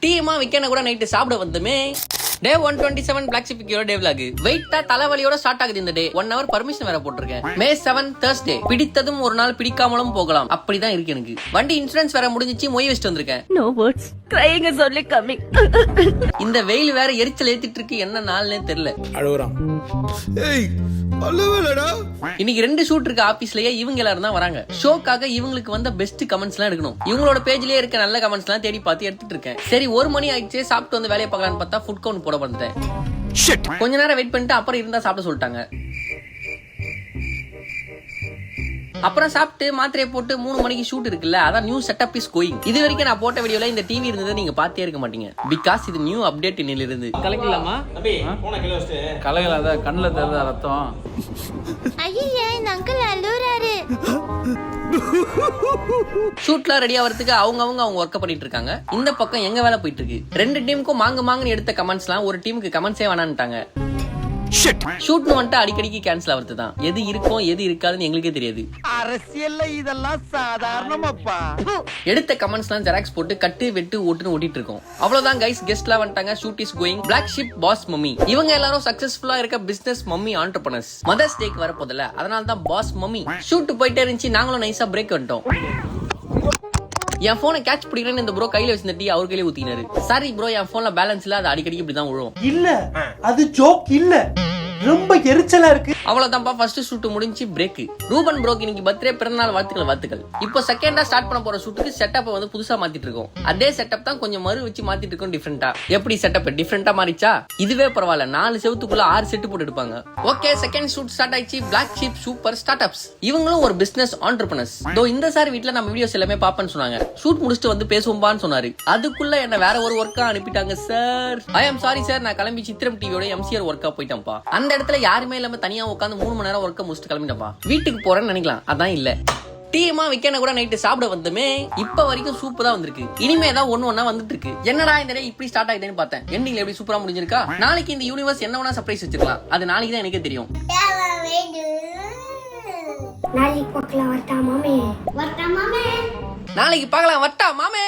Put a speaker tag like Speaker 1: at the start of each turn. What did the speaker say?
Speaker 1: டீமா வீக்கெண்ட் கூட நைட்டு சாப்பிட வந்துமே. டே 127 பிளாக் ஷிப் டே vlog. வெயிட்டா தலைவலியோட ஸ்டார்ட் ஆகுது இந்த டே. 1 hour பர்மிஷன் வேற போட்டுருக்கேன். மே 7 Thursday. பிடித்ததும் ஒரு நாள் பிடிக்காமலும் போகலாம். அப்படிதான் இருக்கு எனக்கு. வண்டி இன்சூரன்ஸ் வேற முடிஞ்சிச்சு, மொய் வச்சிட்டு வந்திருக்கேன்.
Speaker 2: No words. Crying is only coming.
Speaker 1: இந்த வெயில் வேற எரிச்சல் ஏத்திட்டு இருக்கு, என்ன நாள்னே தெரியல.
Speaker 3: அழுகுறான். ஏய் அழுவலடா.
Speaker 1: இன்னைக்கு 2 ஷூட் இருக்கு ஆபீஸ்லயே. இவங்க எல்லாரும் தான் வராங்க. ஷோக்காக இவங்களுக்கு வந்த பெஸ்ட் கமெண்ட்ஸ் எல்லாம் எடுக்கணும். இவங்களோட பேஜ்லயே இருக்க நல்ல கமெண்ட்ஸ் எல்லாம் தேடி பார்த்து எடுத்துட்டு இருக்கேன். சரி 1 மணி ஆயிடுச்சு, சாப்பிட்டு வந்து வேலையை பார்க்கலாம்னு பார்த்தா ஃபுட் கவுண்ட் போட வந்துட்டேன். கொஞ்ச நேரம் வெயிட் பண்ணிட்டு அப்புறம் இருந்தா சாப்பிட சொல்லிட்டாங்க. அப்புறம் சாப்பிட்டு மாத்திரையை போட்டு 3 மணிக்கு ஷூட் இருக்குல்ல, அதான் நியூ செட்டப் இஸ் கோயிங். இது வரைக்கும் நான் போட்ட வீடியோல இந்த டிவி இருந்தது நீங்க பாத்தே இருக்க மாட்டீங்க. பிகாஸ் இது நியூ அப்டேட் இன்னில இருந்து. கலக்கலாமா?
Speaker 4: கலகலாத கண்ணுல தெரியுதா ரத்தம்?
Speaker 2: ஐயா இந்த அங்கிள் அழுறாரு.
Speaker 1: ஷூட்லாம் ரெடி ஆகிறதுக்கு அவங்க ஒர்க் பண்ணிட்டு இருக்காங்க. இந்த பக்கம் எங்க வேலை போயிட்டு இருக்கு. 2 டீமுக்கும் மாங்கன்னு எடுத்த கமெண்ட்ஸ்லாம் ஒரு டீமுக்கு கமெண்ட்ஸே வேணான்ட்டாங்க. ஷூட்னு வந்துட்டு அடிக்கடிக்கு கேன்சல் ஆகிறது தான். எது இருக்கும் எது இருக்காதுன்னு எங்களுக்கே தெரியாது.
Speaker 5: அரசியல்ல இதெல்லாம் சாதாரணமாப்பா.
Speaker 1: எடுத்த கமெண்ட்ஸ்லாம் ஜெராக்ஸ் போட்டு கட்டு வெட்டு ஓட்டுன்னு ஓட்டிட்டு இருக்கோம். அவ்வளவுதான் கைஸ், கெஸ்ட்லாம் வந்துட்டாங்க. Shoot is going. Black Sheep Boss Mummy. இவங்க எல்லாரும் சக்சஸ்ஃபுல்லா இருக்க பிசினஸ் மம்மி ஆண்டர்பிரனர்ஸ். மதர்ஸ் டேக்கு வர போதில்ல, அதனால தான் பாஸ் மம்மி. ஷூட் போயிட்டே இருந்துச்சு, நாங்களும் நைஸா பிரேக் வந்துட்டோம். என் போனை கேட்ச் பிடிக்கிறேன்னு இந்த ப்ரோ கையில வச்சிருந்தட்டி அவர் கையில ஊத்தினாரு. சாரி ப்ரோ, என் போன்ல பேலன்ஸ் இல்ல, அது அடிக்கடிக்கு இப்படிதான் விழும்.
Speaker 6: இல்ல அது ஜோக் இல்ல, ரொம்ப எரிச்சலா இருக்கு.
Speaker 1: அவ்வளவுதான்ப்பா, ஃபர்ஸ்ட் ஷூட் முடிஞ்சு பிரேக். ரூபன் ப்ரோக்கு இன்னைக்கு பர்த்டே, பிறந்தநாள் வாழ்த்துக்கள். இப்போ செகண்டா ஸ்டார்ட் பண்ண போற ஷூட்டுக்கு செட்டப் வந்து புதுசா மாத்திட்டு இருக்கோம். அதே செட்டப் தான் கொஞ்சம் மறு வச்சு மாத்திட்டு இருக்கோம் டிஃபரெண்டா. எப்படி செட்டப் டிஃபரெண்டா மாறிச்சா? இதுவே பரவாயில்ல, 4 செவத்துக்குள்ள 6 செட் போட்டு எடுப்பாங்க. ஓகே, செகண்ட் ஷூட் ஸ்டார்ட் ஆயிடுச்சு. Black Sheep super startups. இவங்களும் ஒரு பிசினஸ் ஆண்டர்பிரனர்ஸ். தோ இந்த சார் வீட்ல நம்ம வீடியோஸ் எல்லாமே பாப்பேன்னு சொன்னாங்க. ஷூட் முடிச்சுட்டு வந்து பேசுவோம்பான்னு சொன்னாரு. அதுக்குள்ள என்ன வேற ஒரு ஒர்க்கா அனுப்பிட்டாங்க sir. I am sorry sir, நான் கிளம்பி சித்திரம் டிவியோட எம்சிஆர் ஒர்க்கா போயிட்டேன்ப்பா. அந்த இடத்துல யாருமே இல்லாம தனியா உட்காந்து 3 மணி நேரம் ஒர்க்க முடிச்சுட்டு கிளம்பிட்டப்பா. வீட்டுக்கு போறேன்னு நினைக்கலாம், அதான் இல்ல. டீமா வீக்கெண்ட் கூட நைட்டு சாப்பிட வந்துமே. இப்ப வரைக்கும் சூப்பரா வந்திருக்கு. இனிமே தான் ஒண்ணா வந்துட்டு இருக்கு. என்னடா இந்த டே இப்படி ஸ்டார்ட் ஆயிடுதுன்னு பார்த்தேன். எண்டிங்ல எப்படி சூப்பரா முடிஞ்சிருக்கா. நாளைக்கு இந்த யூனிவர்ஸ் என்ன வேணா சர்ப்ரைஸ் வச்சிருக்கலாம். அது நாளைக்கு தான் எனக்கே தெரியும்.
Speaker 2: நாளைக்கு பார்க்கலாம். வரட்டா மாமே.
Speaker 1: நாளைக்கு பார்க்கலாம். வரட்டா மாமே.